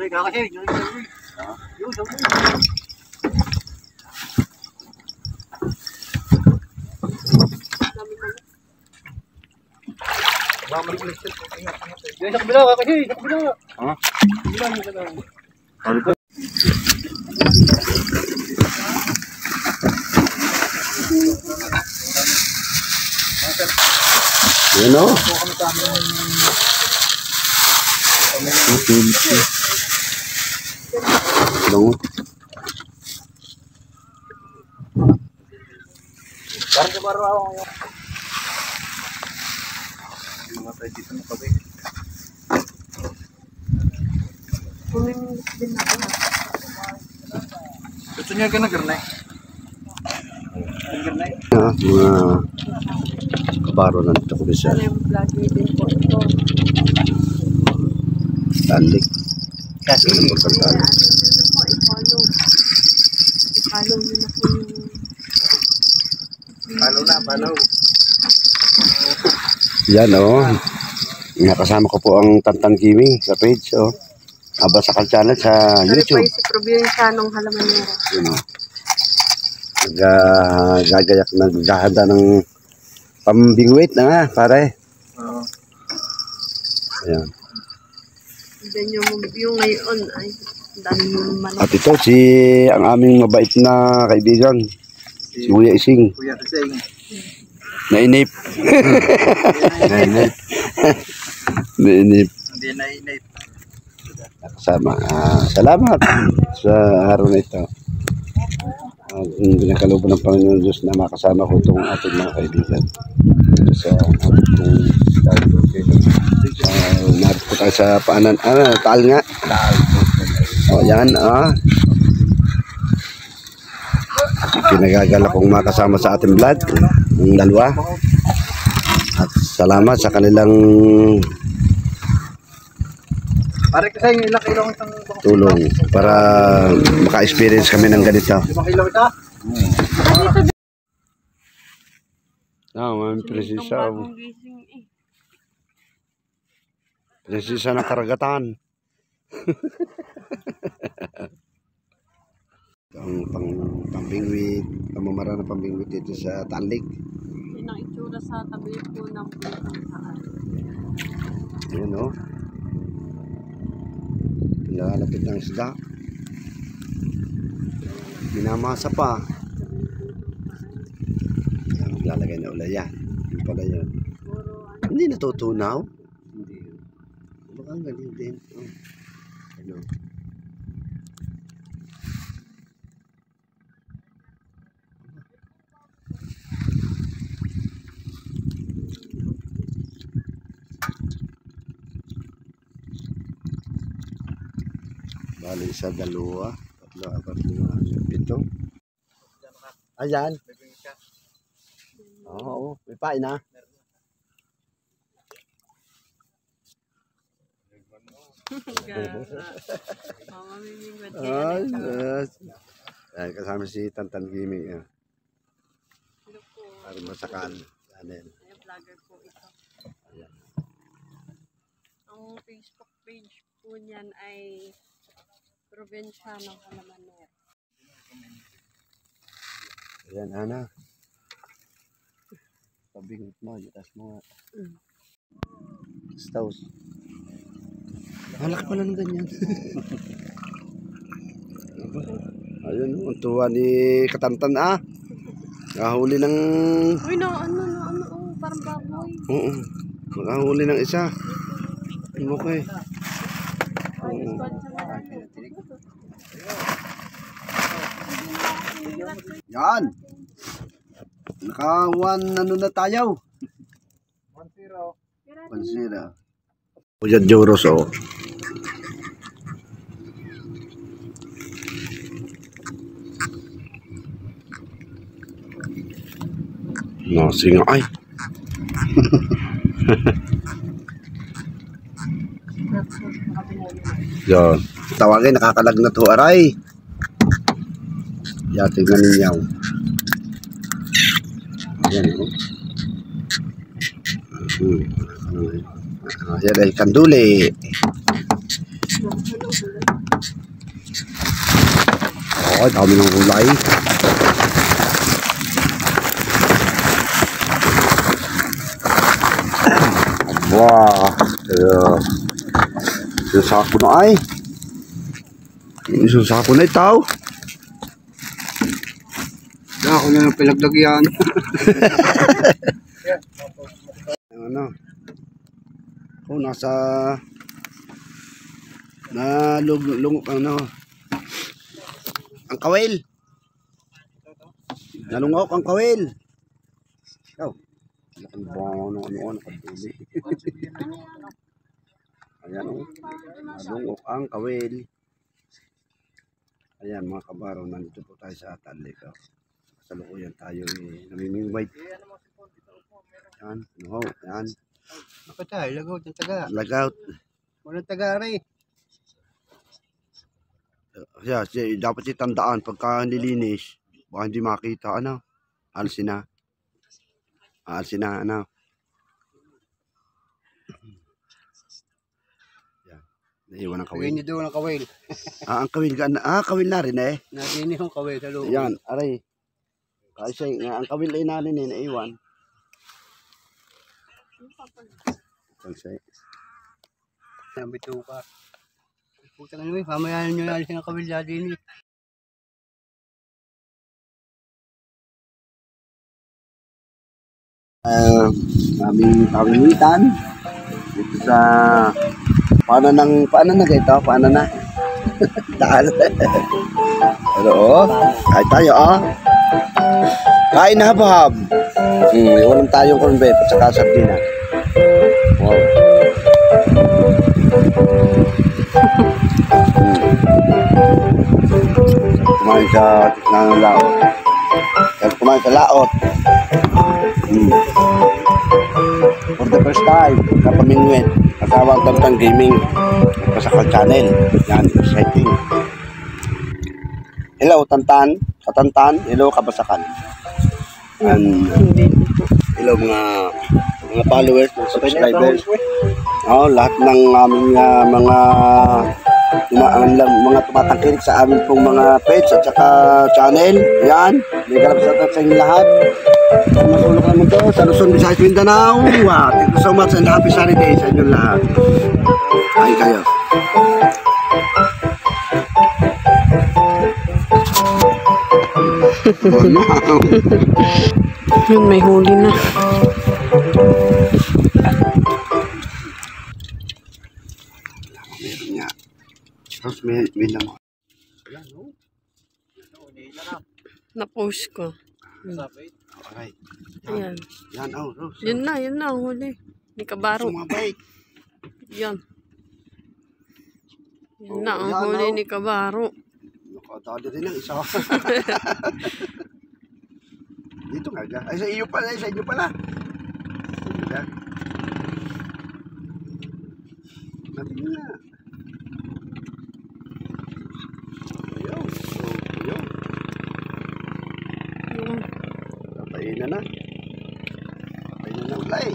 Yan o. Lungot. Gusto niya ka nag-granay? Mga kabaro ng Tacubisa. Talik. Kasi Follow nyo na po yung... Follow. Yan o. Nakasama ko po ang Tantan Gaming sa page. So, Abasakal channel sa YouTube. Si Provincianong Halamanera. Yun o. Gagayak naghahanda ng pambingwit na nga, pare. Ayan. Then yung ngayon ay dami yung manok. At ito ang aming mabait na kaibigan, si Kuya Ising. Kuya Ising. Nainip. Nainip. Hindi nainip. Kasama. Salamat sa araw na ito. Pinakaluban ng Panginoon Diyos na makasama ko itong ating mga kaibigan. Sa ating narito tayo sa paanan. Taal nga. O yan. Pinagagala kong makasama sa ating vlog. Yung dalawa. At salamat sa kanilang Pare kasi yung ilang kilo itong tulong para maka-experience kami ng ganito. 5 kilo ito? May presisa. Presisa ng karagatan. Ang pambingwit, pamamara ng pambingwit dito sa Tanlig. Yun ang itsura sa tabi po ng saan. Ayan o. Lalapit ng isda. Minamasa pa. Maglalagay na ulay yan. Yung pala yun. Hindi natutunaw. Hindi. Baka galing din. Ano. Bali sa 2, 3, 4, 5, 7. Ayan. Oo, may pain na. Ay, kasama si Tantan Gaming. Para masakal. Channel. Vlogger po ito. Ang Facebook page po niyan ay Provincianong Halamanera. Ayan, Ana. Pabingot mo, itas mo nga. Staus. Halak pala ng ganyan. Ayun, ang tuwa ni Katantan Nakahuli ng... Uy, parang baboy. Oo, nakahuli ng isa. Okay. Yan. Naka-1 na tayo. 1-0. Kuya Joros singa ay. Yan. Tawagin, nakakalagnat ho aray. Yan, tingnan ninyo. Ayan o. Ayan ay kanduli. Oh, dami ng gulay. Wah, susako na ay. Susako na itaw. Ako na yung pinaglagyan. Ano? Oh, nasa na lungok ano. Ang kawil. Nalungok ang kawil. Oh. Ano nakatuli. Ayan oh. Nalungok ang kawil. Ayan mga kabaro, nandito po tayo sa Talik. Oh. Salukuyan tayo namimingway. Yan, no, yan. Ako tayo, lagot ng taga. Lagout. Walang taga rin. Yeah, dapat itandaan pagka nilinis, baka hindi makita, ano, alisin na. Alisin na, ano. Yan, naiwan ang kawil. Kawin niyo doon ang kawil. Ang kawil, kawil na rin eh. Nadinig yung kawil sa loob. Yan, aray. Kasi ang kawil ay narin eh, naiwan. Kasi, Nabito ka. Puta nga naman, pamayanan nyo na alisin ang kawil dati ni. aming pamimitan dito sa paano na ito? Paano na? Daan. Pero kahit tayo kain na habab. Iwanan tayong cornbread at saka sardina. Wow. Kumain sa ng laot. Kumain sa laot. For the first time, kapamingwit, kasawag ng gaming Kasakal channel. Yan, exciting. Hello, Tantan. Katantan, hello, Kabasakan. And hello mga followers, subscribers. Lahat ng aming mga tumatangkilik sa amin pong mga page at saka channel. Yan, may galap sa inyo lahat. Masulok naman to sa Luzon, Visayas, Mindanao. Thank you so much and happy Saturday sa inyo lahat. Ay kayo. Yun, may huli na. Meron niya. Tapos may lamang. Na-post ko. Okay. Ayan. Yan, Rose. Yun na, ang huli. Ni Kabaro. Sumabay. Yan. Yun na, ang huli ni Kabaro. Nakadali rin ang isa. Dito nga. Ay, sa inyo pala. Yan. Natin na. Ayaw. Ayaw. Patayin na. Patayin na ulay.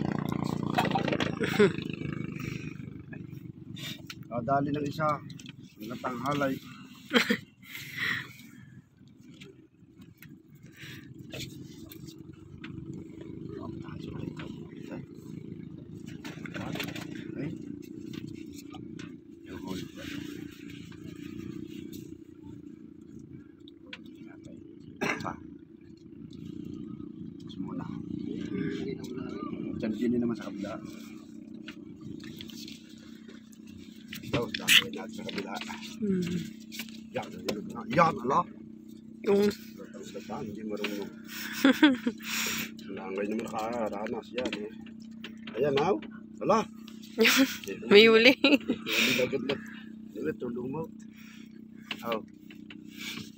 Kadali ng isa. Natanghalay. Muna. Diyan naman sa kabila. Dami na sa kabila. Yan, ala. Yung Hindi marunong. Langay naman nakaranas yan eh. Ayan, ala. may huli. Hindi agad na. Hindi, tulong mo.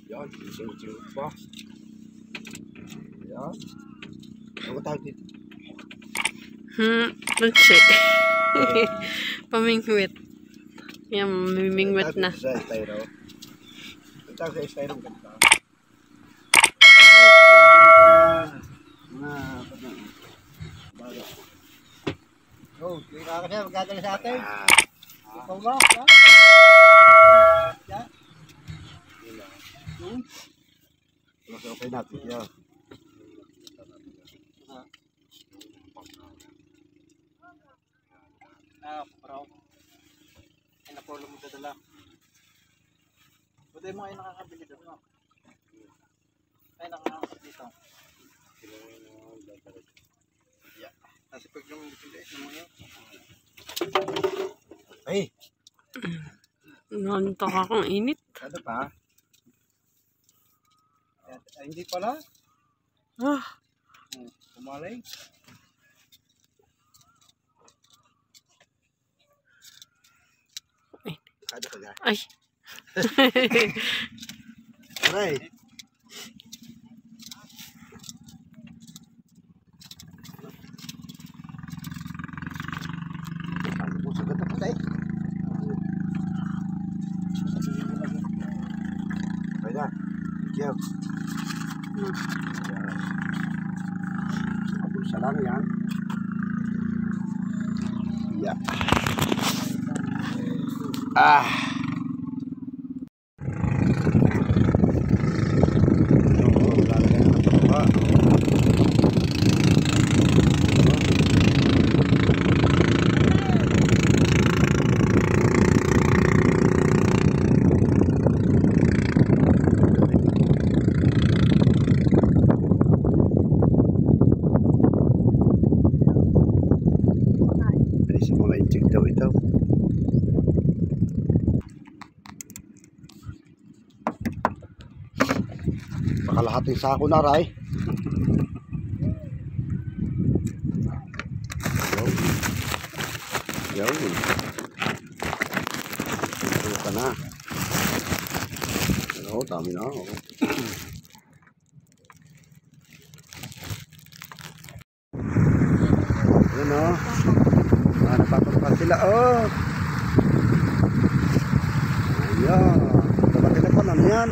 Yan, singot pa. Yan. Ano tawag dito? Lunche. Pamingwit. Yan, mamimingwit na. Sa styro. Ang tawag sa styro ganito. Kaya kasi magdadala sa atin. Ikaw ba? Yan. Okay natin yan. Bro. Ay, napolo mo dadala. Buti mo ay nakakabili doon, no? Ay, nakakabili dito. Kasi pag yung bibili, yung mga yun. Ay, Nantok akong init. ano pa? Ay, hindi pala. Ah, Pumalay. Ano pa yan? ay. Aray. Ang puso ka tapos ay. Okay na. Thank you. Pulsa lang yan. Yeah. Ah. Oo, lalagay na ng papa. Bilis mo mga inject daw ito. Kalahating sako na ray. Yun. Ito ka na. Oo, dami na. Oo. Ayan o. Napapagpa sila. Oh. Ayan. Dapat na ano yan.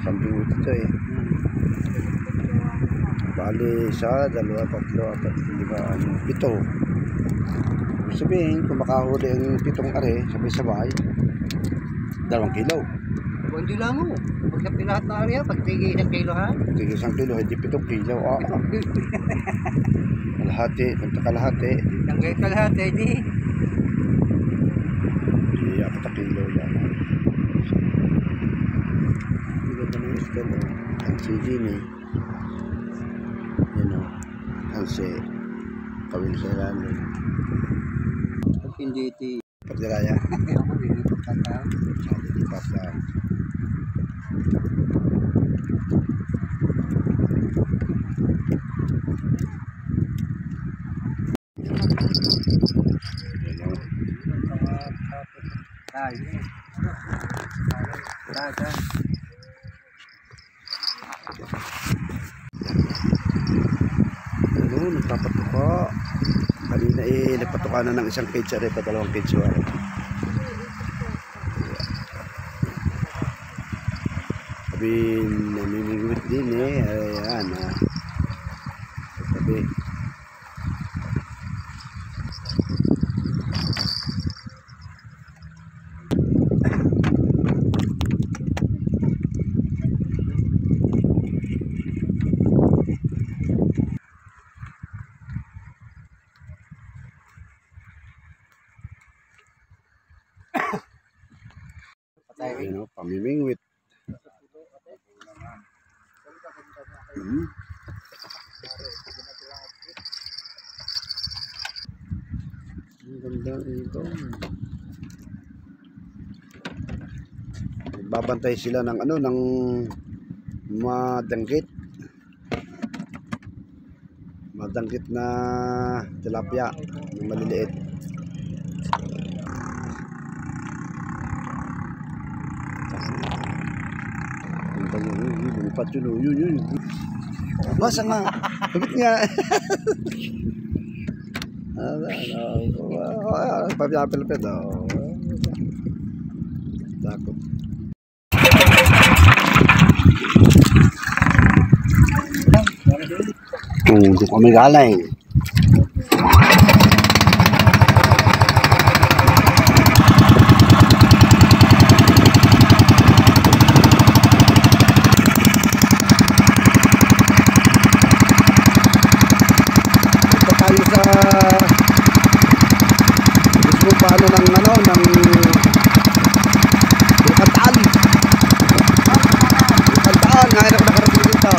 Samping ito eh. Bali, isa, dalawa, tatlo, apat, lima, ano, 7. Ibig sabihin, kung makahuli ang 7 are, sabay-sabay, 2 kilo. Hindi lang mo. Pagka pinahat na area, pag tigil 1 kilo ha? Tigil 1 kilo, hindi 7 kilo. Kalahati, punta kalahati. Tanggay ka lahat eh, di. Hindi, 4 kilo yan. Hindi ganda ng isda mo. Ang sige ni. Yan o. Ang si. Kawil sa ilalim. Pag hindi iti. Pagdalaya. Ako, hindi pagkataon. Hindi pas lang. Yan o. Ay, ay. Ano, nagpapatuka. Kanina eh, nagpatuka na ng 1 page rin, pa 2 page rin. namimingwit din eh. Ayan sa tabi. Ayan o, pamimingwit. Ang ganda ito. Nagbabantay sila ng ano, ng madangkit. Madangkit na tilapia, ng maliliit. Lumipat yun. Masa nga. Kapit nga. Pabiyapil-pil. Takot. Hindi ko may galing. Paano ng ano ng kantaan ngayon ako nakarating dito.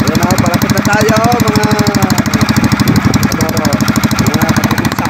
Ayan o, palapit na tayo mga kapitsa.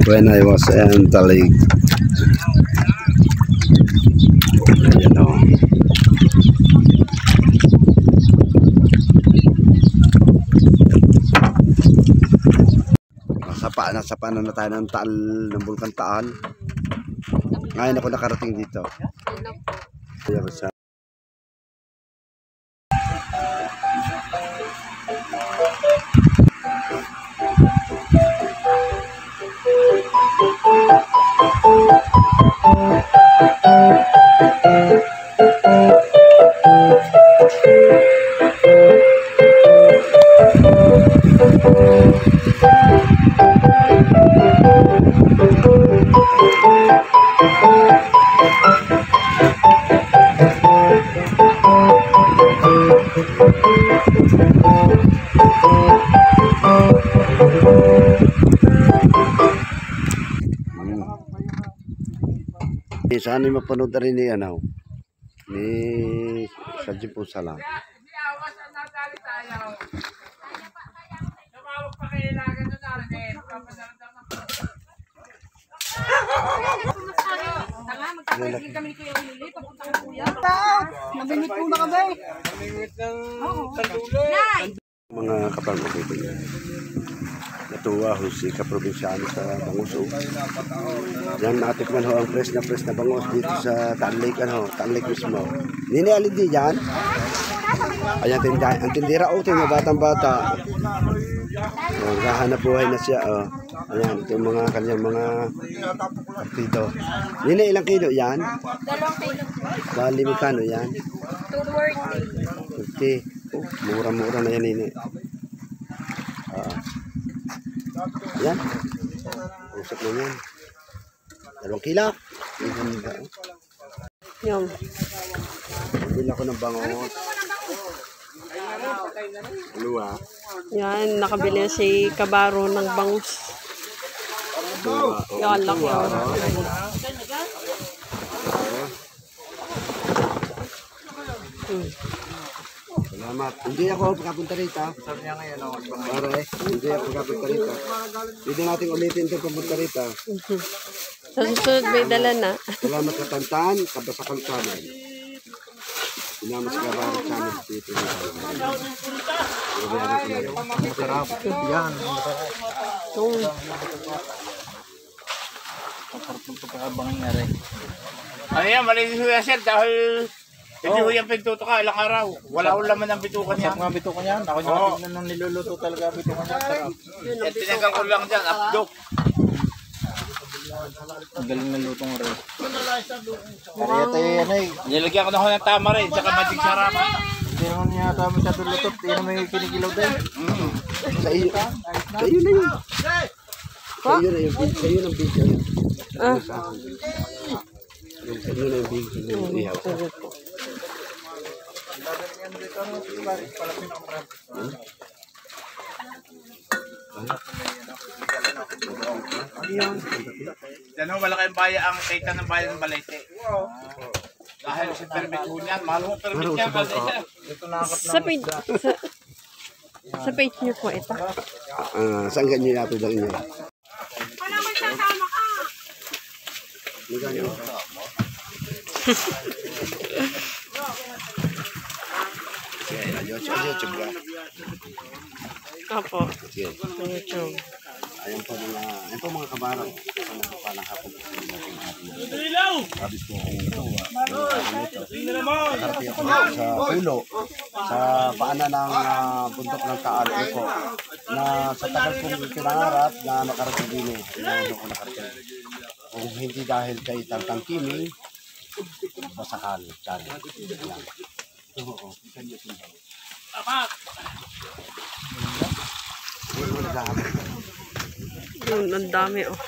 When I was entering, you know, nasa na tayo ng taal ng Bulkan Taal. Ngayon ako nakarating dito. Sana yung mapanood na rin ni ano, ni Sadji po Salam. Mga kapangkaibigan, natuwa ho si kaprobinsyano sa Bangus. Yan, natikman ho ang fresh na bangus dito sa Taal Lake, Taal Lake mismo. Nini alin di yan? Ayan, ang tindira o, mga batang-bata. Naghahanap buhay na siya. Ayan, ito yung mga kanyang mga dito. Nini, ilang kilo yan? 2 kilo. Bali, magkano yan? 240. 50. Mura-mura na yan, Nini. Yan. Usap na yan. 2 kilo. Yung. Bili ako ng bangus. Luwa. Yan, nakabili si Kabaro ng bangus. Yan, laki. Salamat. Hindi ako pagkapunta rito. Sabi niya ngayon ako. Pare, hindi ako pagkapunta rito. Hindi natin ulitin ito pagpunta rito. Sa susunod may dala na. Salamat sa Tantan, Kabasakal Channel. Pinamas ka Kabaro Channel dito. Masarap. Yan. Ano yan, malinis ko yan sir dahil hindi ko yan pintutuka ilang araw. Wala ko laman ng bitukan niya. Mga bitukan yan. Ako yung nung niluluto talaga bitukan yan. Sarap. Tinagal ko lang dyan, updok. Ang galing ng lutong rin. Kaya tayo yan eh. Nilagyan ko na ho ng tama rin, tsaka magic sarap. Hindi naman yata masyado lutot. Hindi naman may kinikilaw din. Sa iyo. Sa iyo na yun. Sa iyo na yung sa iyo ng video. Sa iyo na yung video. Ihaw. Yan ho, wala kayong baya ang kita ng bayan ng Balete. Dahil si permit ho niyan, mahal ho permit niya. Sa page niyo po ito. Saan ganyan natin ang inyo? Wala man sasama ka. Magkano? YouTube ka. Opo. Sige. YouTube. Ayan po mga kabaraw. Palang hapon po sa natin ating habis po akong tuwa. Nakarapin ako sa ulo, sa paanan ng bundok ng Taal po. Na sa tagal kong pinangarap na makarating din eh. Hindi ko nakarating. Kung hindi dahil kay Tantang Kimi, Basakal Channel. Ayan. Oo. Yun, ang dami oh.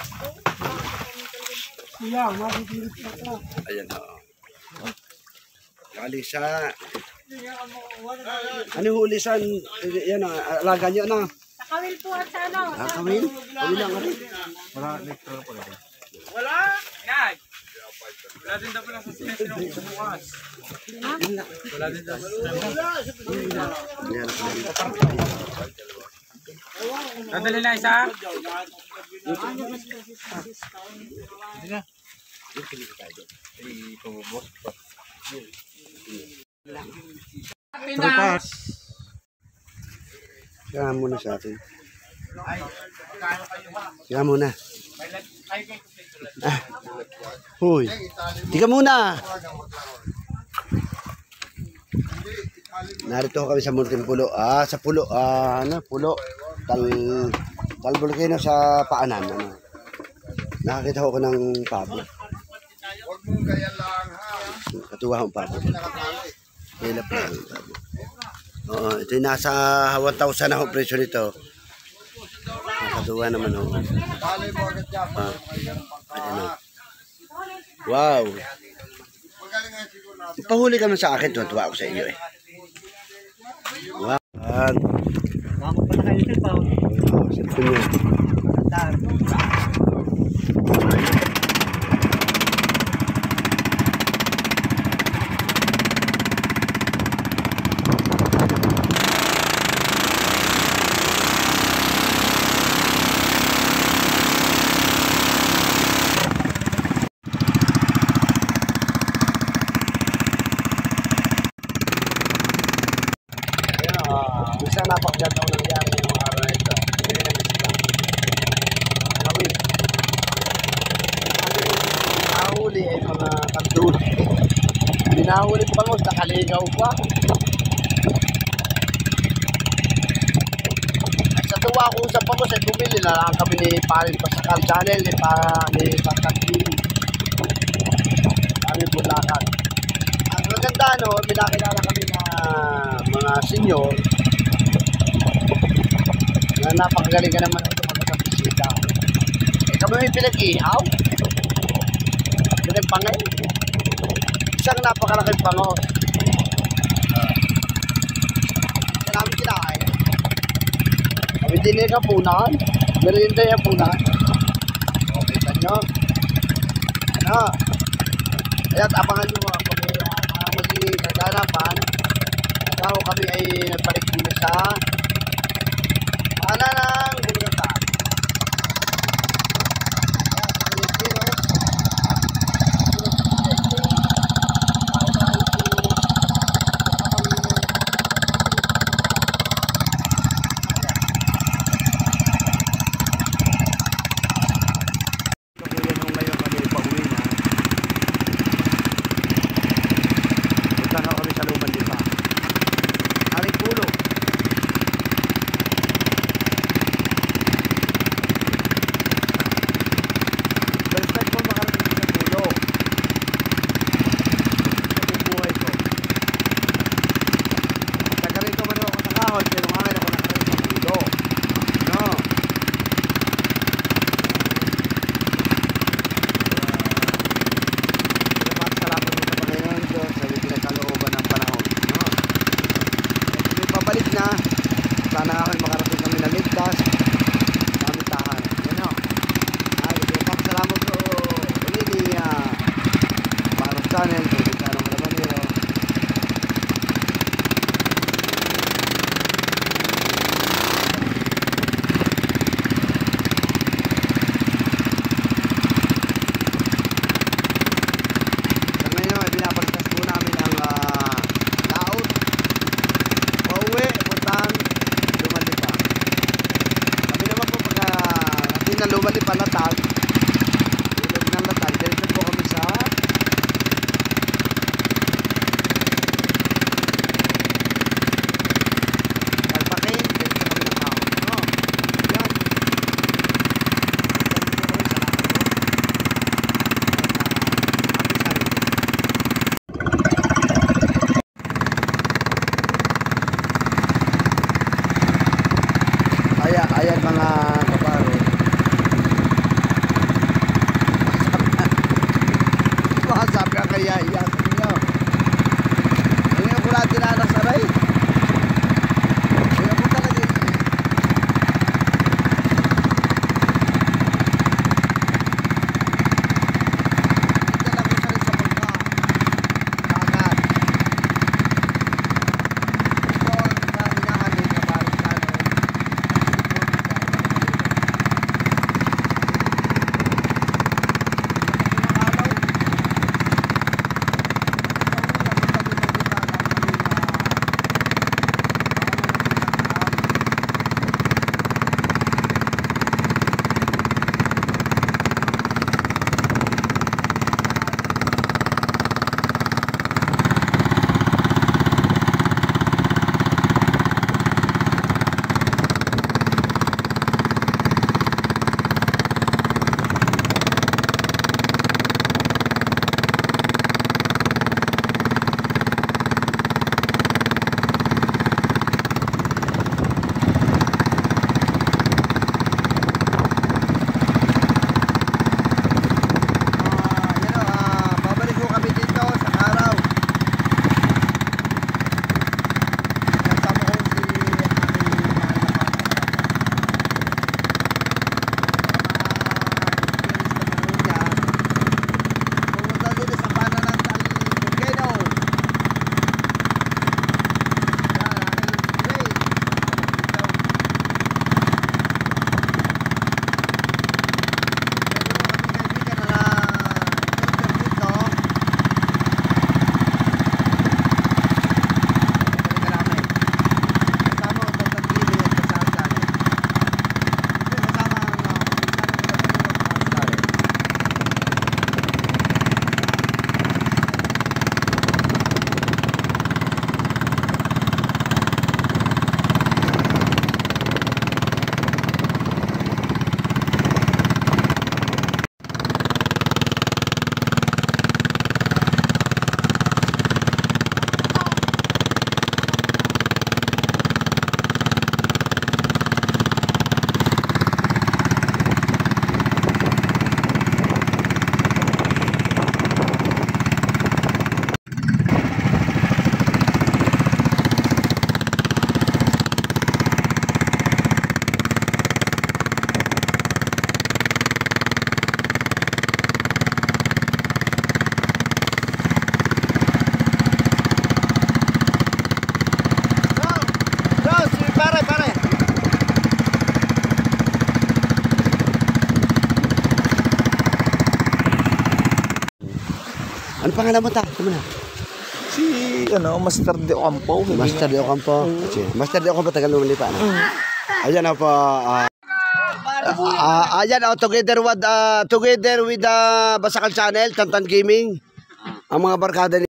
Ayan o. Kalisa. Ano yung ulisan? Yan o, alaga nyo na. Nakawil po at sa ano? Nakawil? Kawil lang ka rin. Wala! Yan! Wala din daw lang sa sinesino ko bukas. Wala din daw. Yan. Nadali na isa? Tropas. Kaya muna sa atin. Kaya muna. Huy. Tika muna. Narito kami sa Munting Pulo. Sa Pulo. Pulo. Tal Volcano sa paanan. Nakakita ko ng pabo. Katuwa akong pabo. Kaya pa ang pabo. Oo, ito yung nasa 1,000 na ho presyo nito. Nakatuwa naman ho. Wow. Ipahuli ka man sa akin, tuwa ako sa iyo eh. Yan. Bako pa na kayo sa pao. Simple niya. Tar. Isa napakaganda ang nangyari ngayong araw na ito. Nahuli ay mga kanduli. Binahuli ko bangos, nakaligaw pa. At sa tuwa ko sa bangos ay bumili na lang kami ni Parin Pasakal Channel, ni Pasakal. Kami Bulacan. Ang maganda binakilala kami na mga senior na napakagaling ka naman ito magkakabisita. Kami may pinag-ihaw. Pinagpangay. Isang napakalaking pangos. Isa namin kinakain. Kami din yung kapunan. Merienda yung punan. O, kita nyo. Ano? Kaya't abangan nyo mga magiging kaganapan. Ako kami ay nagbalik dito sa ng Bulacan. Sana ako makarating kami na ligtas. Kami tahan. Yan o. Ay, salamat po ulit ni Paros Channel. Kung sana mo naman nyo. Sa ngayon ay pinapalitas po namin ang laot. Pauwi, putang Lumalipa. Kami naman po pagka natin na Lumalipa Latag, ilog ng Latag, diretso po kami sa Kalpakin, diretso kami ng Hao. Yan. Ayan mga kaparo. pangalan mo ta? Ano na? Si, Master De Ocampo. Master De Ocampo. Master De Ocampo, tagal lumali pa. Ayan na po. Ayan, together with Basakal Channel, Tantan Gaming. Ang mga barkada